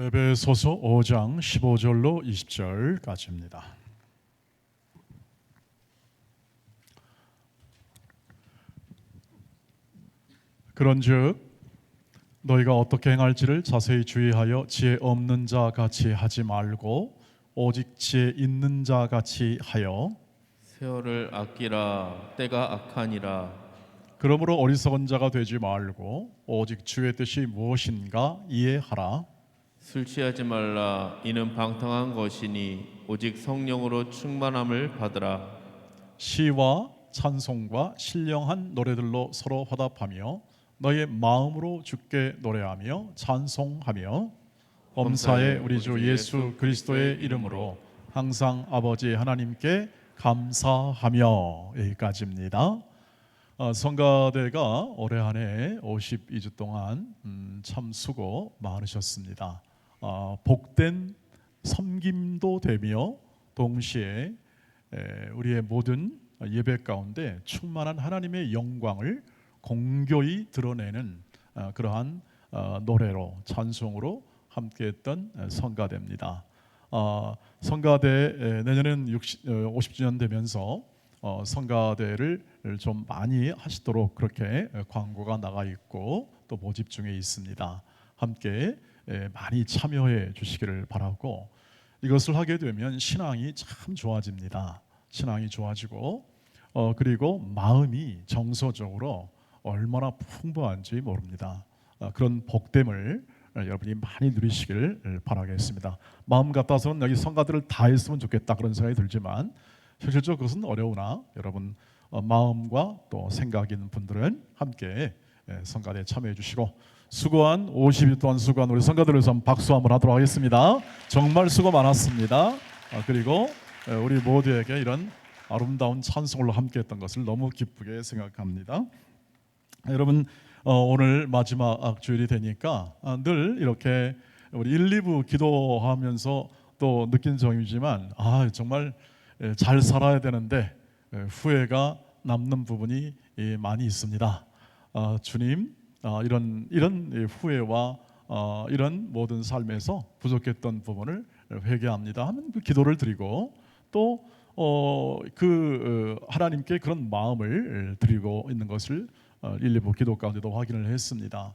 에베소서 5장 15절로 20절까지입니다. 그런즉 너희가 어떻게 행할지를 자세히 주의하여 지혜 없는 자 같이 하지 말고 오직 지혜 있는 자 같이 하여 세월을 아끼라. 때가 악하니라. 그러므로 어리석은 자가 되지 말고 오직 주의 뜻이 무엇인가 이해하라. 술 취하지 말라. 이는 방탕한 것이니 오직 성령으로 충만함을 받으라. 시와 찬송과 신령한 노래들로 서로 화답하며 너희의 마음으로 주께 노래하며 찬송하며 범사에 우리 주 예수 그리스도의 이름으로 항상 아버지 하나님께 감사하며. 여기까지입니다. 성가대가 올해 한 해 52주 동안 참 수고 많으셨습니다. 복된 섬김도 되며 동시에 우리의 모든 예배 가운데 충만한 하나님의 영광을 공교히 드러내는 그러한 노래로 찬송으로 함께했던 성가대입니다. 성가대 내년은 50주년 되면서 성가대를 좀 많이 하시도록 그렇게 광고가 나가 있고 또 모집 중에 있습니다. 함께 많이 참여해 주시기를 바라고, 이것을 하게 되면 신앙이 참 좋아집니다. 신앙이 좋아지고 그리고 마음이 정서적으로 얼마나 풍부한지 모릅니다. 그런 복됨을 여러분이 많이 누리시기를 바라겠습니다. 마음 같아서는 여기 성가들을 다 했으면 좋겠다 그런 생각이 들지만 실질적으로 그것은 어려우나 여러분 마음과 또 생각이 있는 분들은 함께 성가대에 참여해 주시고, 수고한 50일 동안 수고한 우리 성가들을 위해서 박수 한번 하도록 하겠습니다. 정말 수고 많았습니다. 그리고 우리 모두에게 이런 아름다운 찬송으로 함께했던 것을 너무 기쁘게 생각합니다. 여러분 오늘 마지막 주일이 되니까 늘 이렇게 우리 1, 2부 기도하면서 또 느낀 점이지만 정말 잘 살아야 되는데 후회가 남는 부분이 많이 있습니다. 주님, 이런 후회와 이런 모든 삶에서 부족했던 부분을 회개합니다 하면 그 기도를 드리고 또 하나님께 그런 마음을 드리고 있는 것을 1, 2부 기도 가운데도 확인을 했습니다.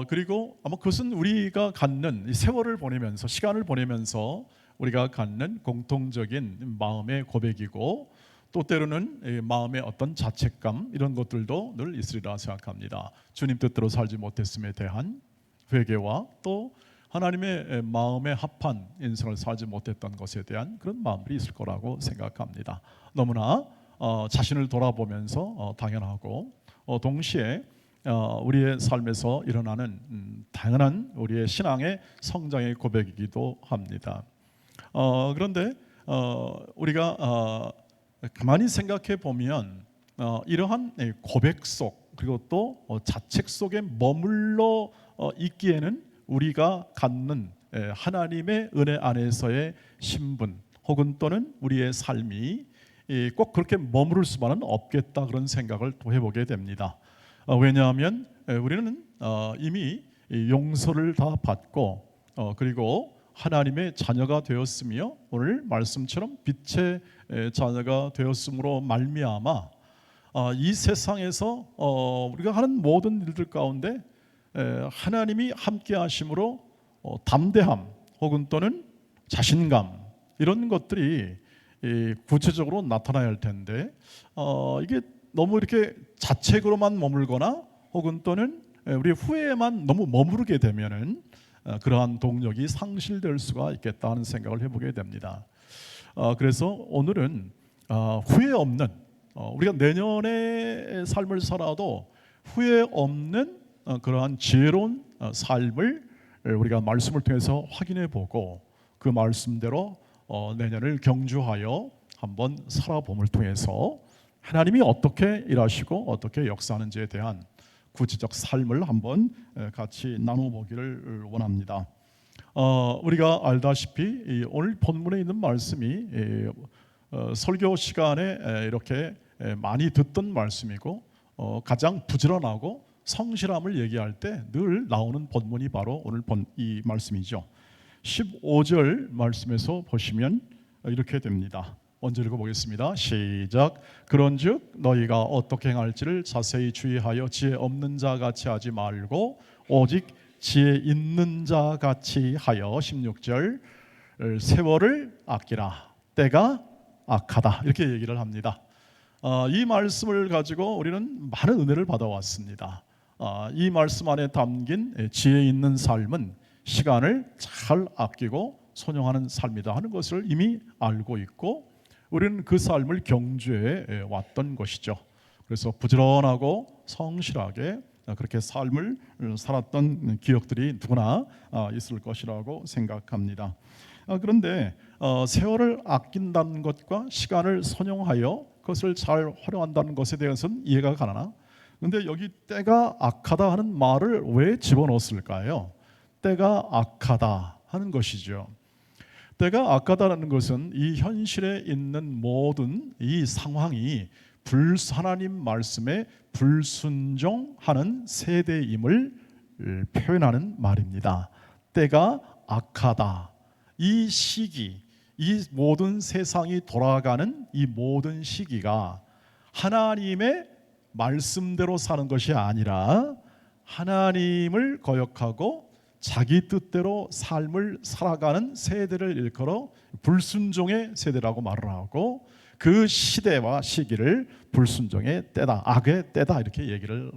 그리고 아마 그것은 우리가 갖는 세월을 보내면서 시간을 보내면서 우리가 갖는 공통적인 마음의 고백이고 또 때로는 마음의 어떤 자책감 이런 것들도 늘 있으리라 생각합니다. 주님 뜻대로 살지 못했음에 대한 회개와 또 하나님의 마음에 합한 인생을 살지 못했던 것에 대한 그런 마음들이 있을 거라고 생각합니다. 너무나 자신을 돌아보면서 당연하고 동시에 우리의 삶에서 일어나는 당연한 우리의 신앙의 성장의 고백이기도 합니다. 그런데 우리가 가만히 생각해 보면 이러한 고백 속 그리고 또 자책 속에 머물러 있기에는 우리가 갖는 하나님의 은혜 안에서의 신분 혹은 또는 우리의 삶이 꼭 그렇게 머무를 수만은 없겠다 그런 생각을 또 해보게 됩니다. 왜냐하면 우리는 이미 용서를 다 받고 그리고 하나님의 자녀가 되었으며 오늘 말씀처럼 빛의 자녀가 되었으므로 말미암아 이 세상에서 우리가 하는 모든 일들 가운데 하나님이 함께 하심으로 담대함 혹은 또는 자신감 이런 것들이 구체적으로 나타나야 할 텐데 이게 너무 이렇게 자책으로만 머물거나 혹은 또는 우리 후회에만 너무 머무르게 되면은 그러한 동력이 상실될 수가 있겠다 하는 생각을 해보게 됩니다. 그래서 오늘은 후회 없는 우리가 내년의 삶을 살아도 후회 없는 그러한 지혜로운 삶을 우리가 말씀을 통해서 확인해 보고 그 말씀대로 내년을 경주하여 한번 살아봄을 통해서 하나님이 어떻게 일하시고 어떻게 역사하는지에 대한 구체적 삶을 한번 같이 나눠보기를 원합니다. 우리가 알다시피 오늘 본문에 있는 말씀이 설교 시간에 이렇게 많이 듣던 말씀이고 가장 부지런하고 성실함을 얘기할 때 늘 나오는 본문이 바로 오늘 본 이 말씀이죠. 15절 말씀에서 보시면 이렇게 됩니다. 먼저 읽어보겠습니다. 시작. 그런즉 너희가 어떻게 행할지를 자세히 주의하여 지혜 없는 자 같이 하지 말고 오직 지혜 있는 자 같이 하여 16절 세월을 아끼라 때가 악하다 이렇게 얘기를 합니다. 이 말씀을 가지고 우리는 많은 은혜를 받아왔습니다. 이 말씀 안에 담긴 지혜 있는 삶은 시간을 잘 아끼고 손용하는 삶이다 하는 것을 이미 알고 있고 우리는 그 삶을 경주해 왔던 것이죠. 그래서 부지런하고 성실하게 그렇게 삶을 살았던 기억들이 누구나 있을 것이라고 생각합니다. 그런데 세월을 아낀다는 것과 시간을 선용하여 그것을 잘 활용한다는 것에 대해서는 이해가 가나? 그런데 여기 때가 악하다 하는 말을 왜 집어넣었을까요? 때가 악하다 하는 것이죠. 때가 악하다는 것은 이 현실에 있는 모든 이 상황이 하나님 말씀에 불순종하는 세대임을 표현하는 말입니다. 때가 악하다. 이 시기, 이 모든 세상이 돌아가는 이 모든 시기가 하나님의 말씀대로 사는 것이 아니라 하나님을 거역하고 자기 뜻대로 삶을 살아가는 세대를 일컬어 불순종의 세대라고 말을 하고 그 시대와 시기를 불순종의 때다, 악의 때다 이렇게 얘기를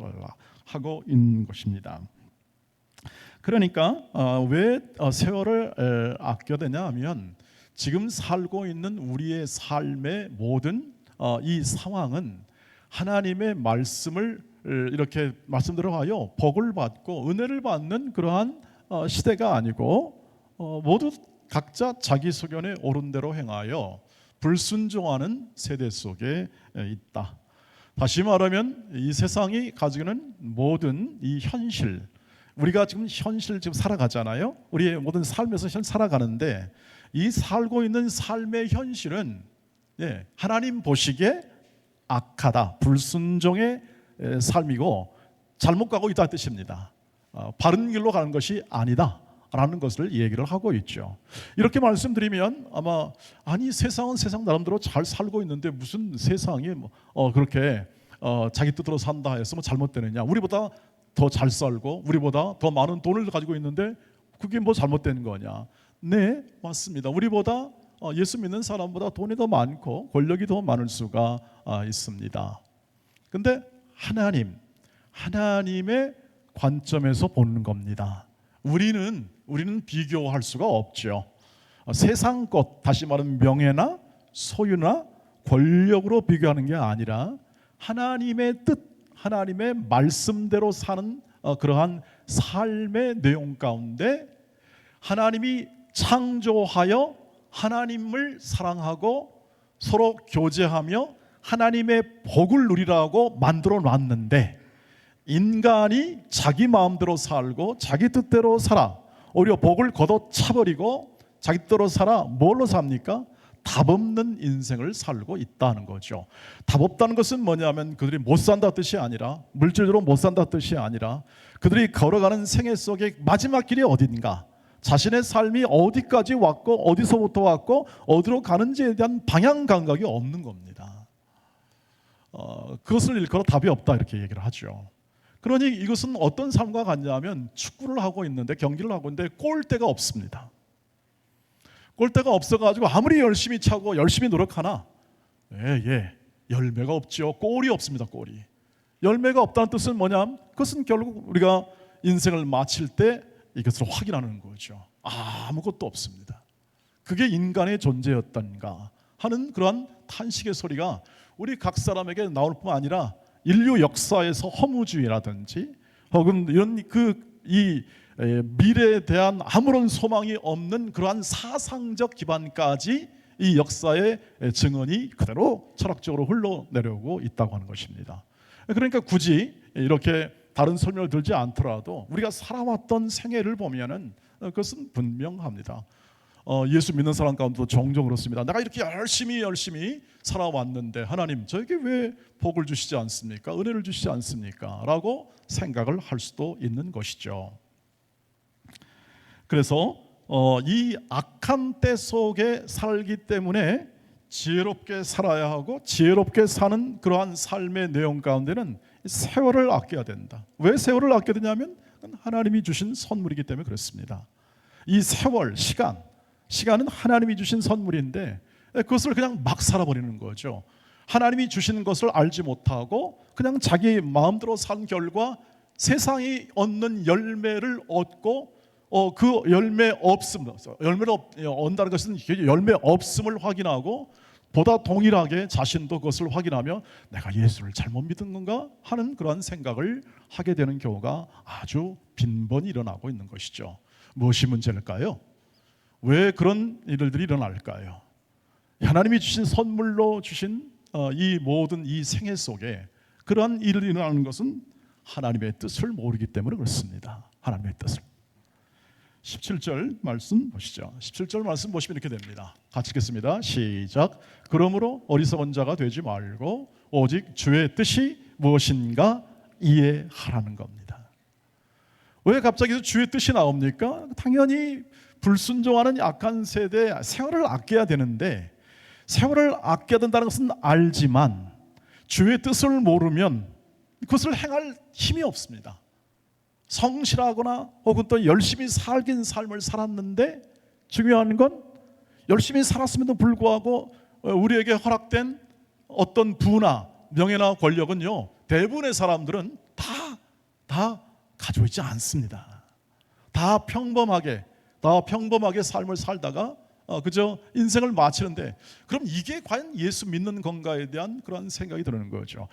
하고 있는 것입니다. 그러니까 왜 세월을 아껴야 되냐 하면 지금 살고 있는 우리의 삶의 모든 이 상황은 하나님의 말씀을 이렇게 말씀대로 하여 복을 받고 은혜를 받는 그러한 시대가 아니고 모두 각자 자기 소견에 옳은 대로 행하여 불순종하는 세대 속에 있다. 다시 말하면 이 세상이 가지고 있는 모든 이 현실, 우리가 지금 현실 지금 살아가잖아요. 우리의 모든 삶에서 살아가는데 이 살고 있는 삶의 현실은 하나님 보시기에 악하다, 불순종의 삶이고 잘못 가고 있다는 뜻입니다. 바른 길로 가는 것이 아니다 라는 것을 얘기를 하고 있죠. 이렇게 말씀드리면 아마 아니 세상은 세상 나름대로 잘 살고 있는데 무슨 세상이 그렇게 자기 뜻대로 산다 해서 뭐 잘못되느냐, 우리보다 더 잘 살고 우리보다 더 많은 돈을 가지고 있는데 그게 뭐 잘못된 거냐. 네, 맞습니다. 우리보다 예수 믿는 사람보다 돈이 더 많고 권력이 더 많을 수가 있습니다. 근데 하나님의 관점에서 보는 겁니다. 우리는 비교할 수가 없죠. 세상 것, 다시 말하면 명예나 소유나 권력으로 비교하는 게 아니라 하나님의 뜻, 하나님의 말씀대로 사는 그러한 삶의 내용 가운데 하나님이 창조하여 하나님을 사랑하고 서로 교제하며 하나님의 복을 누리라고 만들어 놨는데 인간이 자기 마음대로 살고 자기 뜻대로 살아 오히려 복을 걷어차버리고 자기 뜻대로 살아 뭘로 삽니까? 답 없는 인생을 살고 있다는 거죠. 답 없다는 것은 뭐냐면 그들이 못 산다 뜻이 아니라 물질적으로 못 산다 뜻이 아니라 그들이 걸어가는 생애 속에 마지막 길이 어딘가, 자신의 삶이 어디까지 왔고 어디서부터 왔고 어디로 가는지에 대한 방향 감각이 없는 겁니다. 그것을 일컬어 답이 없다 이렇게 얘기를 하죠. 그러니 이것은 어떤 삶과 같냐면 축구를 하고 있는데 경기를 하고 있는데 골대가 없습니다. 골대가 없어가지고 아무리 열심히 차고 열심히 노력하나 열매가 없죠. 골이 없습니다. 골이. 열매가 없다는 뜻은 뭐냐면 그것은 결국 우리가 인생을 마칠 때 이것을 확인하는 거죠. 아무것도 없습니다. 그게 인간의 존재였던가 하는 그러한 탄식의 소리가 우리 각 사람에게 나올 뿐만 아니라 인류 역사에서 허무주의라든지 혹은 이런 이 미래에 대한 아무런 소망이 없는 그러한 사상적 기반까지 이 역사의 증언이 그대로 철학적으로 흘러내려오고 있다고 하는 것입니다. 그러니까 굳이 이렇게 다른 설명을 들지 않더라도 우리가 살아왔던 생애를 보면은 그것은 분명합니다. 예수 믿는 사람 가운데도 종종 그렇습니다. 내가 이렇게 열심히 살아왔는데 하나님 저에게 왜 복을 주시지 않습니까? 은혜를 주시지 않습니까? 라고 생각을 할 수도 있는 것이죠. 그래서 이 악한 때 속에 살기 때문에 지혜롭게 살아야 하고 지혜롭게 사는 그러한 삶의 내용 가운데는 세월을 아껴야 된다. 왜 세월을 아껴야 되냐면 하나님이 주신 선물이기 때문에 그렇습니다. 이 세월, 시간은 하나님이 주신 선물인데 그것을 그냥 막 살아버리는 거죠. 하나님이 주신 것을 알지 못하고 그냥 자기 마음대로 산 결과 세상이 얻는 열매를 얻고 그 열매 열매를 얻는다는 것은 열매 없음을 확인하고 보다 동일하게 자신도 그것을 확인하며 내가 예수를 잘못 믿은 건가 하는 그러한 생각을 하게 되는 경우가 아주 빈번히 일어나고 있는 것이죠. 무엇이 문제일까요? 왜 그런 일들이 일어날까요? 하나님이 주신 선물로 주신 이 모든 이 생애 속에 그러한 일이 일어나는 것은 하나님의 뜻을 모르기 때문에 그렇습니다. 하나님의 뜻을. 17절 말씀 보시죠. 17절 말씀 보시면 이렇게 됩니다. 같이 읽겠습니다. 시작. 그러므로 어리석은 자가 되지 말고 오직 주의 뜻이 무엇인가 이해하라는 겁니다. 왜 갑자기 주의 뜻이 나옵니까? 당연히 불순종하는 약한 세대에 세월을 아껴야 되는데 세월을 아껴야 된다는 것은 알지만 주의 뜻을 모르면 그것을 행할 힘이 없습니다. 성실하거나 혹은 또 열심히 살긴 삶을 살았는데 중요한 건 열심히 살았음에도 불구하고 우리에게 허락된 어떤 부나 명예나 권력은요 대부분의 사람들은 다 가지고 있지 않습니다. 다 평범하게 삶을 살다가 그저 인생을 마치는데 그럼 이게 과연 예수 믿는 건가에 대한 그런 생각이 드는 거죠.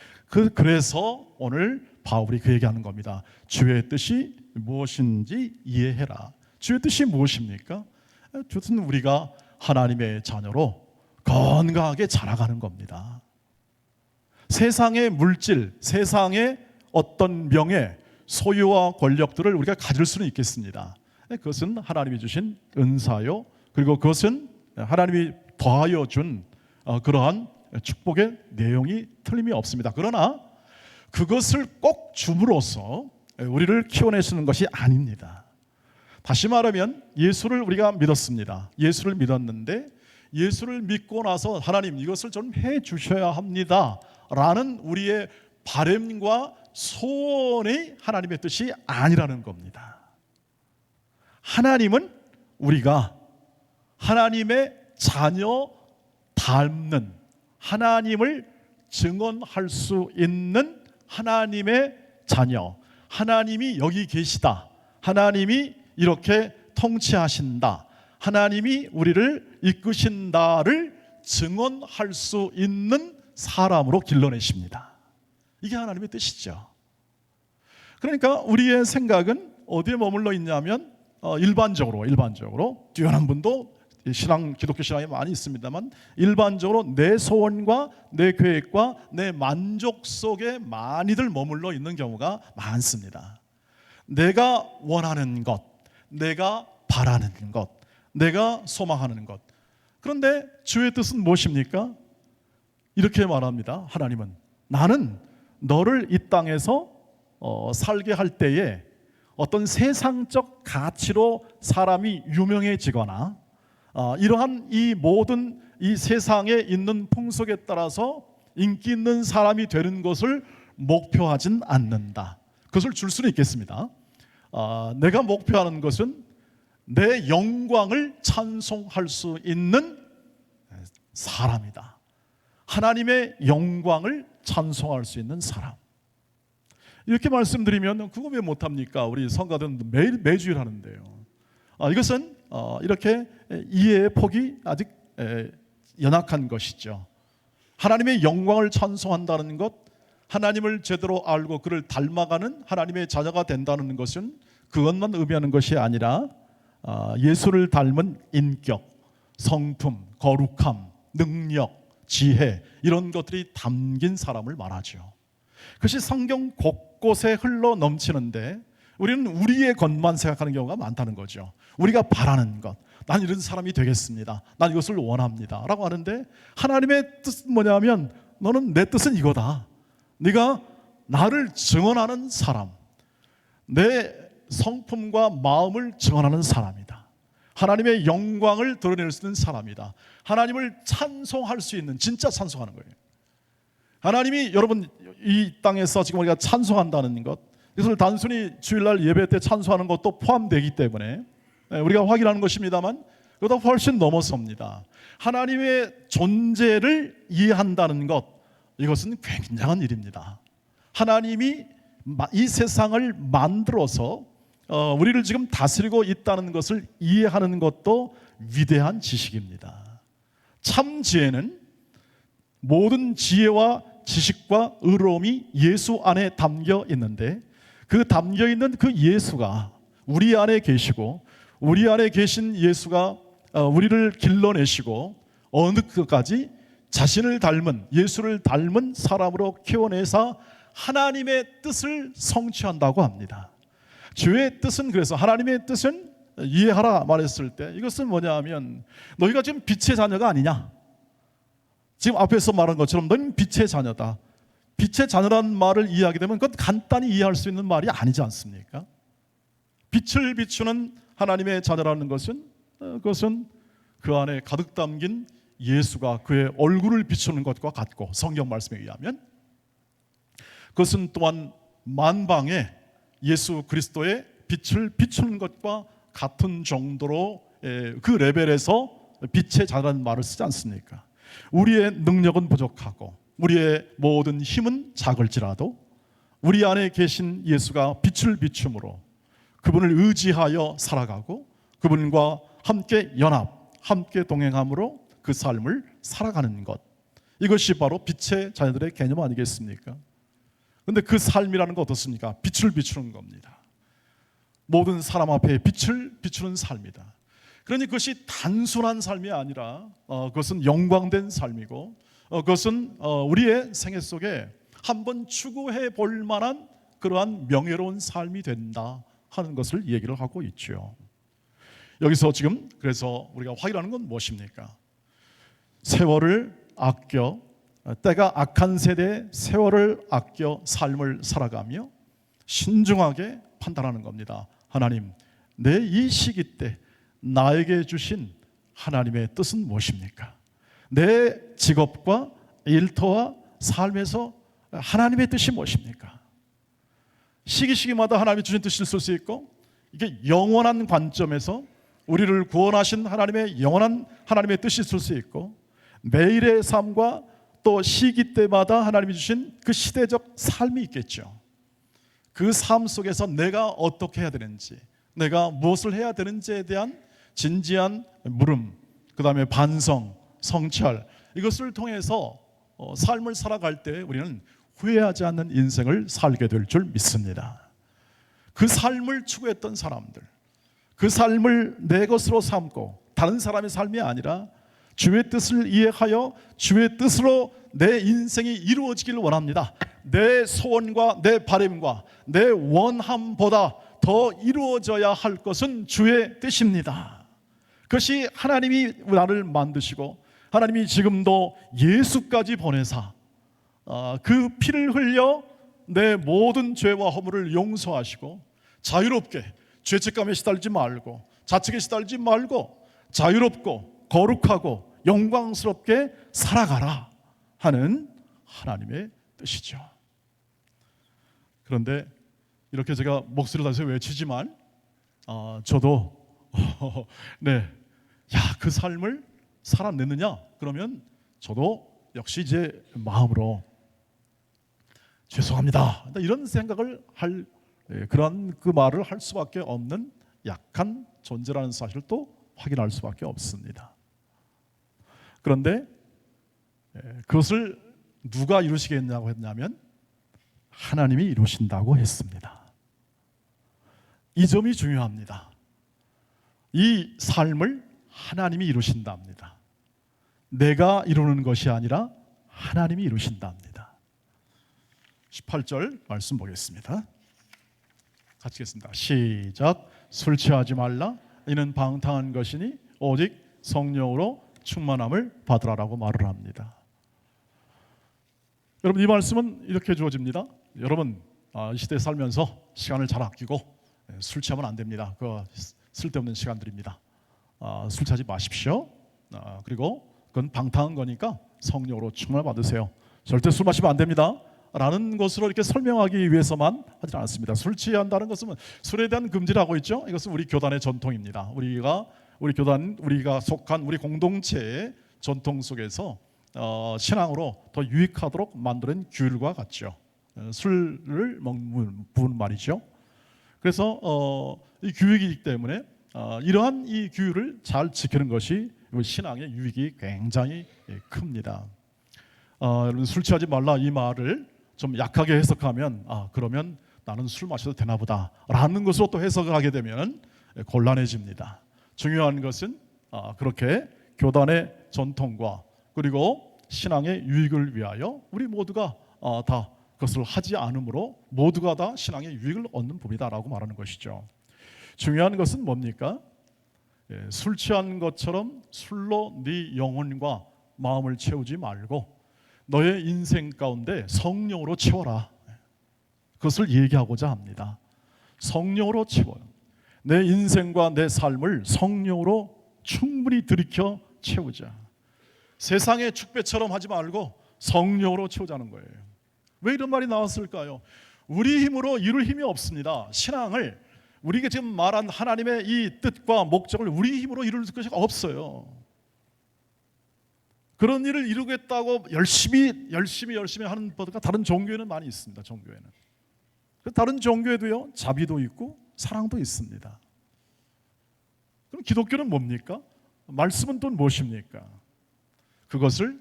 그래서 오늘 바울이 그 얘기하는 겁니다. 주의 뜻이 무엇인지 이해해라. 주의 뜻이 무엇입니까? 뜻은 우리가 하나님의 자녀로 건강하게 자라가는 겁니다. 세상의 물질, 세상의 어떤 명예, 소유와 권력들을 우리가 가질 수는 있겠습니다. 그것은 하나님이 주신 은사요. 그리고 그것은 하나님이 더하여 준 그러한 축복의 내용이 틀림이 없습니다. 그러나 그것을 꼭 줌으로써 우리를 키워내시는 것이 아닙니다. 다시 말하면 예수를 우리가 믿었습니다. 예수를 믿었는데 예수를 믿고 나서 하나님 이것을 좀 해주셔야 합니다 라는 우리의 바람과 소원이 하나님의 뜻이 아니라는 겁니다. 하나님은 우리가 하나님의 자녀 닮는 하나님을 증언할 수 있는 하나님의 자녀, 하나님이 여기 계시다, 하나님이 이렇게 통치하신다, 하나님이 우리를 이끄신다를 증언할 수 있는 사람으로 길러내십니다. 이게 하나님의 뜻이죠. 그러니까 우리의 생각은 어디에 머물러 있냐면 일반적으로 뛰어난 분도 기독교 신앙에 많이 있습니다만 일반적으로 내 소원과 내 계획과 내 만족 속에 많이들 머물러 있는 경우가 많습니다. 내가 원하는 것, 내가 바라는 것, 내가 소망하는 것. 그런데 주의 뜻은 무엇입니까? 이렇게 말합니다. 하나님은 나는 너를 이 땅에서 살게 할 때에 어떤 세상적 가치로 사람이 유명해지거나 이러한 이 모든 이 세상에 있는 풍속에 따라서 인기 있는 사람이 되는 것을 목표하진 않는다. 그것을 줄 수는 있겠습니다. 내가 목표하는 것은 내 영광을 찬송할 수 있는 사람이다. 하나님의 영광을 찬송할 수 있는 사람. 이렇게 말씀드리면 그거 왜 못합니까? 우리 성가들은 매주일 하는데요. 이것은 이렇게 이해의 폭이 아직 연약한 것이죠. 하나님의 영광을 찬송한다는 것, 하나님을 제대로 알고 그를 닮아가는 하나님의 자녀가 된다는 것은 그것만 의미하는 것이 아니라 예수를 닮은 인격, 성품, 거룩함, 능력, 지혜 이런 것들이 담긴 사람을 말하죠. 그것이 성경 곳곳에 흘러 넘치는데 우리는 우리의 것만 생각하는 경우가 많다는 거죠. 우리가 바라는 것, 난 이런 사람이 되겠습니다, 난 이것을 원합니다 라고 하는데, 하나님의 뜻은 뭐냐면 너는 내 뜻은 이거다. 네가 나를 증언하는 사람, 내 성품과 마음을 증언하는 사람이다. 하나님의 영광을 드러낼 수 있는 사람이다. 하나님을 찬송할 수 있는, 진짜 찬송하는 거예요. 하나님이, 여러분, 이 땅에서 지금 우리가 찬송한다는 것, 이것을 단순히 주일날 예배 때 찬송하는 것도 포함되기 때문에 우리가 확인하는 것입니다만, 그보다 훨씬 넘어섭니다. 하나님의 존재를 이해한다는 것, 이것은 굉장한 일입니다. 하나님이 이 세상을 만들어서 우리를 지금 다스리고 있다는 것을 이해하는 것도 위대한 지식입니다. 참 지혜는 모든 지혜와 지식과 의로움이 예수 안에 담겨 있는데, 그 담겨 있는 그 예수가 우리 안에 계시고, 우리 안에 계신 예수가 우리를 길러내시고 어느 끝까지 자신을 닮은, 예수를 닮은 사람으로 키워내사 하나님의 뜻을 성취한다고 합니다. 주의 뜻은, 그래서 하나님의 뜻은 이해하라 말했을 때, 이것은 뭐냐 하면 너희가 지금 빛의 자녀가 아니냐, 지금 앞에서 말한 것처럼 너희는 빛의 자녀다. 빛의 자녀라는 말을 이해하게 되면 그건 간단히 이해할 수 있는 말이 아니지 않습니까? 빛을 비추는 하나님의 자녀라는 것은, 그것은 그 안에 가득 담긴 예수가 그의 얼굴을 비추는 것과 같고, 성경 말씀에 의하면 그것은 또한 만방에 예수 그리스도의 빛을 비추는 것과 같은 정도로 그 레벨에서 빛의 자녀라는 말을 쓰지 않습니까? 우리의 능력은 부족하고 우리의 모든 힘은 작을지라도 우리 안에 계신 예수가 빛을 비춤으로 그분을 의지하여 살아가고 그분과 함께 연합, 함께 동행함으로 그 삶을 살아가는 것, 이것이 바로 빛의 자녀들의 개념 아니겠습니까? 그런데 그 삶이라는 거 어떻습니까? 빛을 비추는 겁니다. 모든 사람 앞에 빛을 비추는 삶이다. 그러니 그것이 단순한 삶이 아니라 그것은 영광된 삶이고, 그것은 우리의 생애 속에 한번 추구해 볼 만한 그러한 명예로운 삶이 된다 하는 것을 얘기를 하고 있죠. 여기서 지금 그래서 우리가 확인하는 건 무엇입니까? 세월을 아껴, 때가 악한 세대의 세월을 아껴 삶을 살아가며 신중하게 판단하는 겁니다. 하나님, 내 이 시기 때 나에게 주신 하나님의 뜻은 무엇입니까? 내 직업과 일터와 삶에서 하나님의 뜻이 무엇입니까? 시기마다 하나님이 주신 뜻이 있을 수 있고, 이게 영원한 관점에서 우리를 구원하신 하나님의 영원한 하나님의 뜻이 있을 수 있고, 매일의 삶과 또 시기 때마다 하나님이 주신 그 시대적 삶이 있겠죠. 그 삶 속에서 내가 어떻게 해야 되는지, 내가 무엇을 해야 되는지에 대한 진지한 물음, 그 다음에 반성, 성찰, 이것을 통해서 삶을 살아갈 때 우리는 후회하지 않는 인생을 살게 될 줄 믿습니다. 그 삶을 추구했던 사람들, 그 삶을 내 것으로 삼고 다른 사람의 삶이 아니라 주의 뜻을 이해하여 주의 뜻으로 내 인생이 이루어지기를 원합니다. 내 소원과 내 바람과 내 원함보다 더 이루어져야 할 것은 주의 뜻입니다. 그것이 하나님이 나를 만드시고 하나님이 지금도 예수까지 보내사 그 피를 흘려 내 모든 죄와 허물을 용서하시고 자유롭게 죄책감에 시달리지 말고 자책에 시달리지 말고 자유롭고 거룩하고 영광스럽게 살아가라 하는 하나님의 뜻이죠. 그런데 이렇게 제가 목소리를 다해서 외치지만 저도 그 삶을 살아내느냐? 그러면 저도 역시 이제 마음으로 죄송합니다, 이런 생각을 할, 그런 그 말을 할 수밖에 없는 약한 존재라는 사실을 또 확인할 수밖에 없습니다. 그런데 그것을 누가 이루시겠냐고 했냐면 하나님이 이루신다고 했습니다. 이 점이 중요합니다. 이 삶을 하나님이 이루신답니다. 내가 이루는 것이 아니라 하나님이 이루신답니다. 18절 말씀 보겠습니다. 같이 읽겠습니다. 시작. 술 취하지 말라. 이는 방탕한 것이니 오직 성령으로 충만함을 받으라라고 말을 합니다. 여러분, 이 말씀은 이렇게 주어집니다. 여러분, 이 시대에 살면서 시간을 잘 아끼고 술 취하면 안 됩니다. 그 쓸데없는 시간들입니다. 술 취하지 마십시오. 그리고 그건 방탕한 거니까 성령으로 충만을 받으세요. 절대 술 마시면 안 됩니다 라는 것으로 이렇게 설명하기 위해서만 하지 않았습니다. 술 취한다는 것은 술에 대한 금지를 하고 있죠. 이것은 우리 교단의 전통입니다. 우리 교단, 우리가 속한 우리 공동체의 전통 속에서 신앙으로 더 유익하도록 만드는 규율과 같죠. 술을 먹는 부분 말이죠. 그래서 이 규율이기 때문에 이러한 이 규율을 잘 지키는 것이 신앙의 유익이 굉장히 큽니다. 여러분, 술 취하지 말라 이 말을 좀 약하게 해석하면 그러면 나는 술 마셔도 되나 보다 라는 것으로 또 해석을 하게 되면 곤란해집니다. 중요한 것은 그렇게 교단의 전통과 그리고 신앙의 유익을 위하여 우리 모두가 다 그것을 하지 않으므로 모두가 다 신앙의 유익을 얻는 법이다라고 말하는 것이죠. 중요한 것은 뭡니까? 술 취한 것처럼 술로 네 영혼과 마음을 채우지 말고 너의 인생 가운데 성령으로 채워라. 그것을 얘기하고자 합니다. 성령으로 채워요. 내 인생과 내 삶을 성령으로 충분히 들이켜 채우자. 세상의 축배처럼 하지 말고 성령으로 채우자는 거예요. 왜 이런 말이 나왔을까요? 우리 힘으로 이룰 힘이 없습니다. 신앙을 우리가 지금 말한 하나님의 이 뜻과 목적을 우리 힘으로 이룰 것이 없어요. 그런 일을 이루겠다고 열심히 하는 것과 다른 종교에는 많이 있습니다. 종교에는 다른 종교에도요 자비도 있고 사랑도 있습니다. 그럼 기독교는 뭡니까? 말씀은 또 무엇입니까? 그것을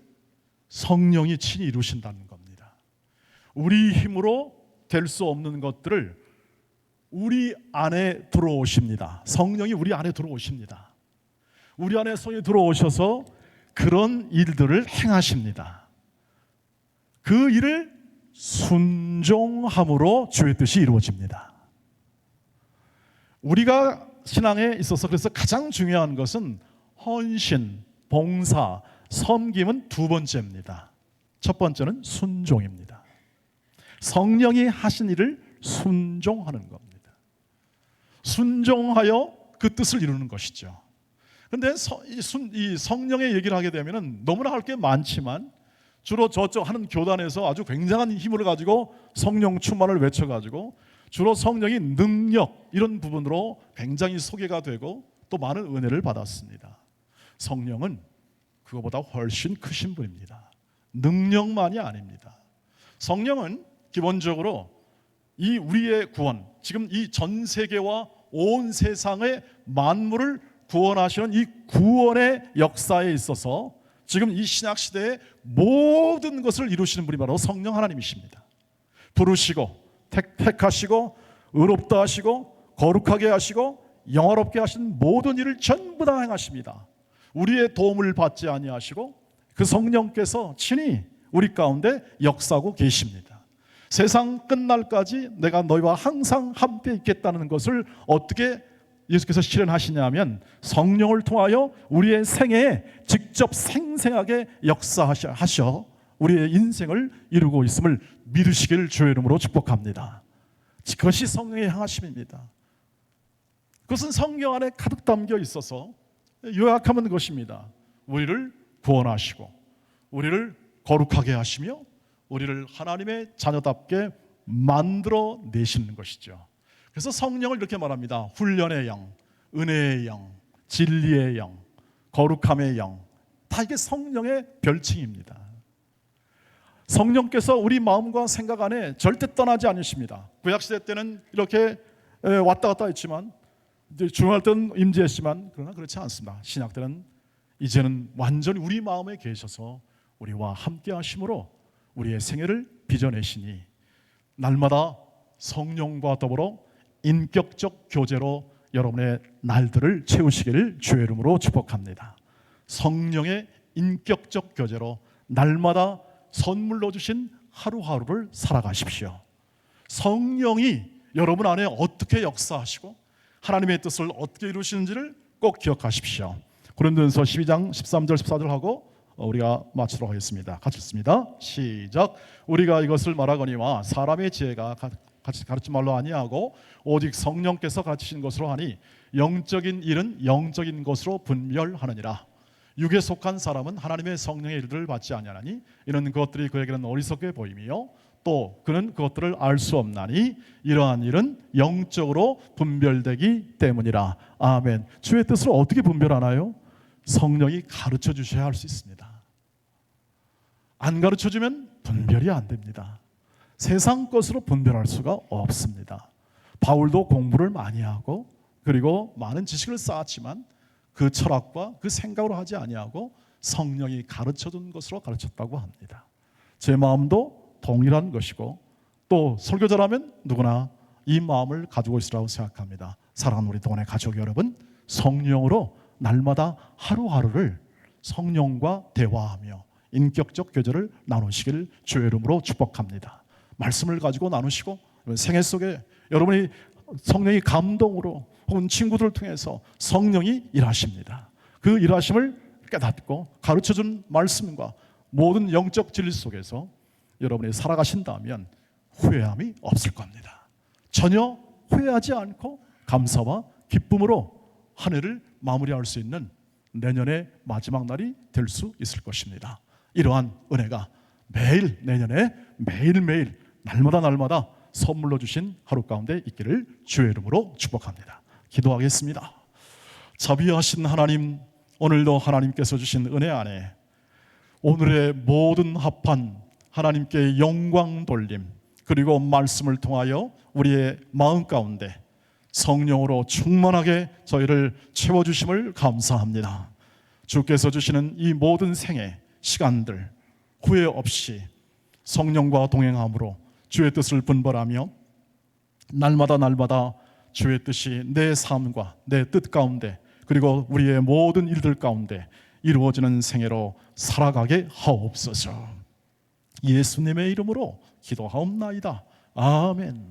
성령이 친히 이루신다는 겁니다. 우리 힘으로 될 수 없는 것들을 우리 안에 들어오십니다. 성령이 우리 안에 들어오십니다. 우리 안에 성령이 들어오셔서 그런 일들을 행하십니다. 그 일을 순종함으로 주의 뜻이 이루어집니다. 우리가 신앙에 있어서 그래서 가장 중요한 것은 헌신, 봉사, 섬김은 두 번째입니다. 첫 번째는 순종입니다. 성령이 하신 일을 순종하는 겁니다. 순종하여 그 뜻을 이루는 것이죠. 그런데 이 성령의 얘기를 하게 되면 너무나 할 게 많지만 주로 저쪽 하는 교단에서 아주 굉장한 힘을 가지고 성령 충만을 외쳐가지고 주로 성령이 능력 이런 부분으로 굉장히 소개가 되고 또 많은 은혜를 받았습니다. 성령은 그거보다 훨씬 크신 분입니다. 능력만이 아닙니다. 성령은 기본적으로 이 우리의 구원, 지금 이 전 세계와 온 세상의 만물을 구원하시는 이 구원의 역사에 있어서 지금 이 신약 시대의 모든 것을 이루시는 분이 바로 성령 하나님이십니다. 부르시고 택하시고 의롭다 하시고 거룩하게 하시고 영화롭게 하신 모든 일을 전부 다 행하십니다. 우리의 도움을 받지 아니하시고 그 성령께서 친히 우리 가운데 역사하고 계십니다. 세상 끝날까지 내가 너희와 항상 함께 있겠다는 것을 어떻게 예수께서 실현하시냐면 성령을 통하여 우리의 생애에 직접 생생하게 역사하셔 우리의 인생을 이루고 있음을 믿으시기를 주의 이름으로 축복합니다. 그것이 성령의 향하심입니다. 그것은 성경 안에 가득 담겨 있어서 요약하면 것입니다. 우리를 구원하시고 우리를 거룩하게 하시며 우리를 하나님의 자녀답게 만들어 내시는 것이죠. 그래서 성령을 이렇게 말합니다. 훈련의 영, 은혜의 영, 진리의 영, 거룩함의 영, 다 이게 성령의 별칭입니다. 성령께서 우리 마음과 생각 안에 절대 떠나지 않으십니다. 구약시대 때는 이렇게 왔다 갔다 했지만 중요할 때는 임재했지만 그러나 그렇지 않습니다. 신약 때는 이제는 완전히 우리 마음에 계셔서 우리와 함께 하심으로 우리의 생애를 빚어내시니 날마다 성령과 더불어 인격적 교제로 여러분의 날들을 채우시기를 주의 이름으로 축복합니다. 성령의 인격적 교제로 날마다 선물로 주신 하루하루를 살아가십시오. 성령이 여러분 안에 어떻게 역사하시고 하나님의 뜻을 어떻게 이루시는지를 꼭 기억하십시오. 고린도전서 12장 13절 14절 하고 우리가 마치도록 하겠습니다. 같이 읽습니다. 시작. 우리가 이것을 말하거니와 사람의 지혜가 가르친 말로 아니하고 오직 성령께서 가르치신 것으로 하니 영적인 일은 영적인 것으로 분별하느니라. 육에 속한 사람은 하나님의 성령의 일들을 받지 아니하나니 이는 그것들이 그에게는 어리석게 보이며 또 그는 그것들을 알 수 없나니 이러한 일은 영적으로 분별되기 때문이라. 아멘. 주의 뜻을 어떻게 분별하나요? 성령이 가르쳐 주셔야 할 수 있습니다. 안 가르쳐 주면 분별이 안 됩니다. 세상 것으로 분별할 수가 없습니다. 바울도 공부를 많이 하고 그리고 많은 지식을 쌓았지만 그 철학과 그 생각으로 하지 아니하고 성령이 가르쳐준 것으로 가르쳤다고 합니다. 제 마음도 동일한 것이고 또 설교자라면 누구나 이 마음을 가지고 있으라고 생각합니다. 사랑하는 우리 동안의 가족 여러분, 성령으로 날마다 하루하루를 성령과 대화하며 인격적 교제를 나누시기를 주의 이름으로 축복합니다. 말씀을 가지고 나누시고 생애 속에 여러분이 성령이 감동으로 혹은 친구들을 통해서 성령이 일하십니다. 그 일하심을 깨닫고 가르쳐준 말씀과 모든 영적 진리 속에서 여러분이 살아가신다면 후회함이 없을 겁니다. 전혀 후회하지 않고 감사와 기쁨으로 한 해를 마무리할 수 있는 내년의 마지막 날이 될 수 있을 것입니다. 이러한 은혜가 매일 내년에 매일매일 날마다 선물로 주신 하루 가운데 있기를 주의 이름으로 축복합니다. 기도하겠습니다. 자비하신 하나님, 오늘도 하나님께서 주신 은혜 안에 오늘의 모든 합한 하나님께 영광 돌림 그리고 말씀을 통하여 우리의 마음 가운데 성령으로 충만하게 저희를 채워주심을 감사합니다. 주께서 주시는 이 모든 생애 시간들 후회 없이 성령과 동행함으로 주의 뜻을 분별하며 날마다 주의 뜻이 내 삶과 내 뜻 가운데 그리고 우리의 모든 일들 가운데 이루어지는 생애로 살아가게 하옵소서. 예수님의 이름으로 기도하옵나이다. 아멘.